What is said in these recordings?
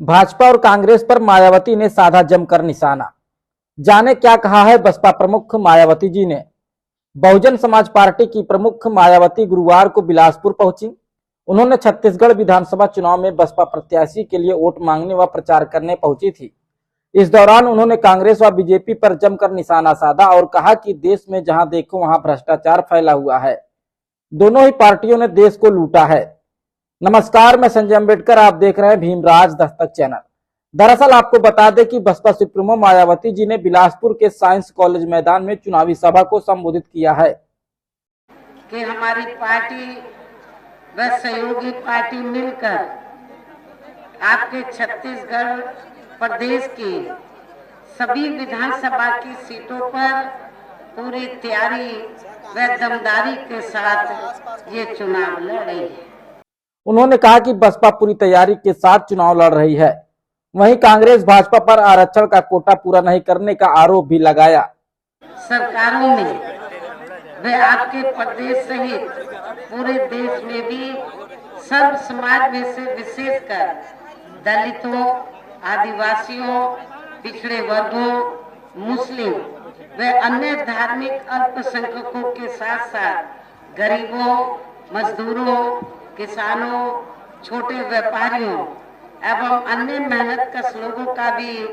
भाजपा और कांग्रेस पर मायावती ने साधा जमकर निशाना। जाने क्या कहा है बसपा प्रमुख मायावती जी ने। बहुजन समाज पार्टी की प्रमुख मायावती गुरुवार को बिलासपुर पहुंची। उन्होंने छत्तीसगढ़ विधानसभा चुनाव में बसपा प्रत्याशी के लिए वोट मांगने व प्रचार करने पहुंची थी। इस दौरान उन्होंने कांग्रेस व बीजेपी पर जमकर निशाना साधा और कहा कि देश में जहां देखो वहां भ्रष्टाचार फैला हुआ है। दोनों ही पार्टियों ने देश को लूटा है। नमस्कार, मैं संजय अम्बेडकर, आप देख रहे हैं भीमराज दस्तक चैनल। दरअसल आपको बता दें कि बसपा सुप्रीमो मायावती जी ने बिलासपुर के साइंस कॉलेज मैदान में चुनावी सभा को संबोधित किया है कि हमारी पार्टी व सहयोगी पार्टी मिलकर आपके छत्तीसगढ़ प्रदेश की सभी विधानसभा की सीटों पर पूरी तैयारी व दमदारी के साथ ये चुनाव लड़ रही है। उन्होंने कहा कि बसपा पूरी तैयारी के साथ चुनाव लड़ रही है। वहीं कांग्रेस भाजपा पर आरक्षण का कोटा पूरा नहीं करने का आरोप भी लगाया। सरकारों में व आपके प्रदेश सहित पूरे देश में भी सर्व समाज में से विशेषकर दलितों, आदिवासियों, पिछड़े वर्गों, मुस्लिम व अन्य धार्मिक अल्पसंख्यकों के साथ साथ गरीबों, मजदूरों, किसानों, छोटे व्यापारियों एवं अन्य मेहनतकश लोगों का भी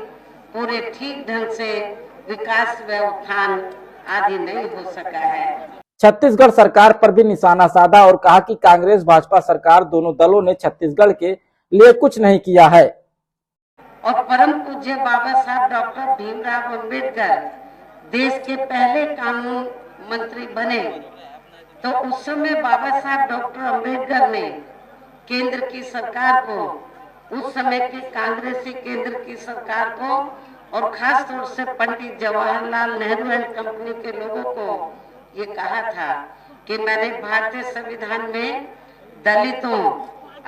पूरे ठीक ढंग से विकास व उत्थान आदि नहीं हो सका है। छत्तीसगढ़ सरकार पर भी निशाना साधा और कहा कि कांग्रेस भाजपा सरकार दोनों दलों ने छत्तीसगढ़ के लिए कुछ नहीं किया है। और परम पूज्य बाबा साहब डॉक्टर भीमराव अम्बेडकर देश के पहले कानून मंत्री बने तो उस समय बाबा साहब डॉक्टर अम्बेडकर ने केंद्र की सरकार को, उस समय के कांग्रेसी केंद्र की सरकार को और खास तौर से पंडित जवाहरलाल नेहरू एंड कंपनी के लोगों को ये कहा था कि मैंने भारतीय संविधान में दलितों,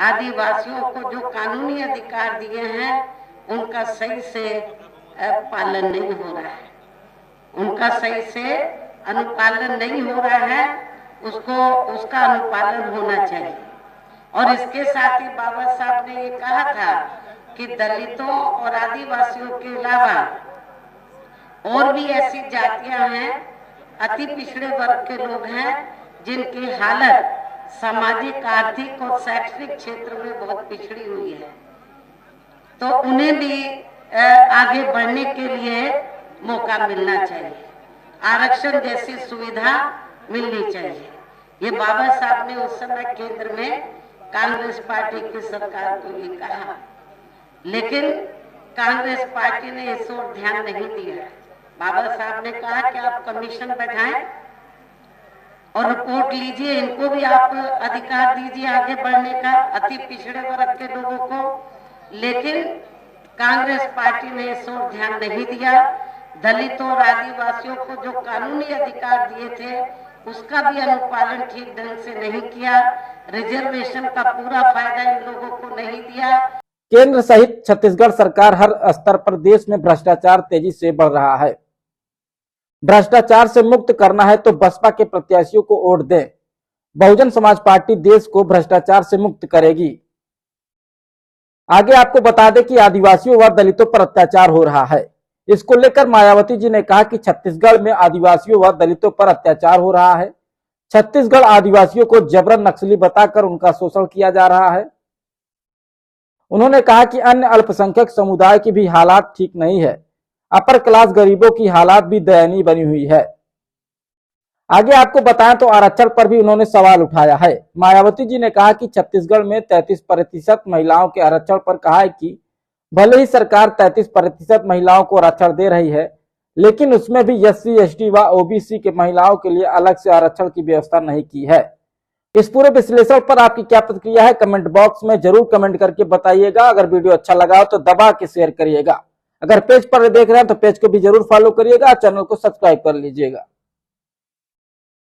आदिवासियों को जो कानूनी अधिकार दिए हैं उनका सही से पालन नहीं हो रहा है, उनका सही से अनुपालन नहीं हो रहा है, उसका अनुपालन होना चाहिए। और इसके साथ ही बाबा साहब ने ये कहा था कि दलितों और आदिवासियों के अलावा और भी ऐसी जातियां हैं, अति पिछड़े वर्ग के लोग हैं जिनकी हालत सामाजिक, आर्थिक और शैक्षणिक क्षेत्र में बहुत पिछड़ी हुई है, तो उन्हें भी आगे बढ़ने के लिए मौका मिलना चाहिए, आरक्षण जैसी सुविधा मिलनी चाहिए। ये बाबा साहब ने उस समय केंद्र में कांग्रेस पार्टी की सरकार को भी कहा, लेकिन कांग्रेस पार्टी ने इस ओर ध्यान नहीं दिया। बाबा साहब ने कहा कि आप कमीशन बैठाएं और रिपोर्ट लीजिए, इनको भी आप अधिकार दीजिए आगे बढ़ने का, अति पिछड़े वर्ग के लोगों को। लेकिन कांग्रेस पार्टी ने इस ओर ध्यान नहीं दिया। दलितों और आदिवासियों को जो कानूनी अधिकार दिए थे उसका भी अनुपालन ठीक ढंग से नहीं किया, रिजर्वेशन का पूरा फायदा इन लोगों को नहीं दिया। केंद्र सहित छत्तीसगढ़ सरकार हर स्तर पर देश में भ्रष्टाचार तेजी से बढ़ रहा है। भ्रष्टाचार से मुक्त करना है तो बसपा के प्रत्याशियों को वोट दें। बहुजन समाज पार्टी देश को भ्रष्टाचार से मुक्त करेगी। आगे आपको बता दें कि आदिवासियों व दलितों पर अत्याचार हो रहा है। इसको लेकर मायावती जी ने कहा कि छत्तीसगढ़ में आदिवासियों व दलितों पर अत्याचार हो रहा है। छत्तीसगढ़ आदिवासियों को जबरन नक्सली बताकर उनका शोषण किया जा रहा है। उन्होंने कहा कि अन्य अल्पसंख्यक समुदाय की भी हालात ठीक नहीं है। अपर क्लास गरीबों की हालात भी दयनीय बनी हुई है। आगे आपको बताएं तो आरक्षण पर भी उन्होंने सवाल उठाया है। मायावती जी ने कहा कि छत्तीसगढ़ में 33% महिलाओं के आरक्षण पर कहा है कि भले ही सरकार 33% महिलाओं को आरक्षण दे रही है, लेकिन उसमें भी SC, ST व OBC के महिलाओं के लिए अलग से आरक्षण की व्यवस्था नहीं की है। इस पूरे विश्लेषण पर आपकी क्या प्रतिक्रिया है, कमेंट बॉक्स में जरूर कमेंट करके बताइएगा। अगर वीडियो अच्छा लगा हो तो दबा के शेयर करिएगा। अगर पेज पर देख रहे हैं तो पेज को भी जरूर फॉलो करिएगा, चैनल को सब्सक्राइब कर लीजिएगा।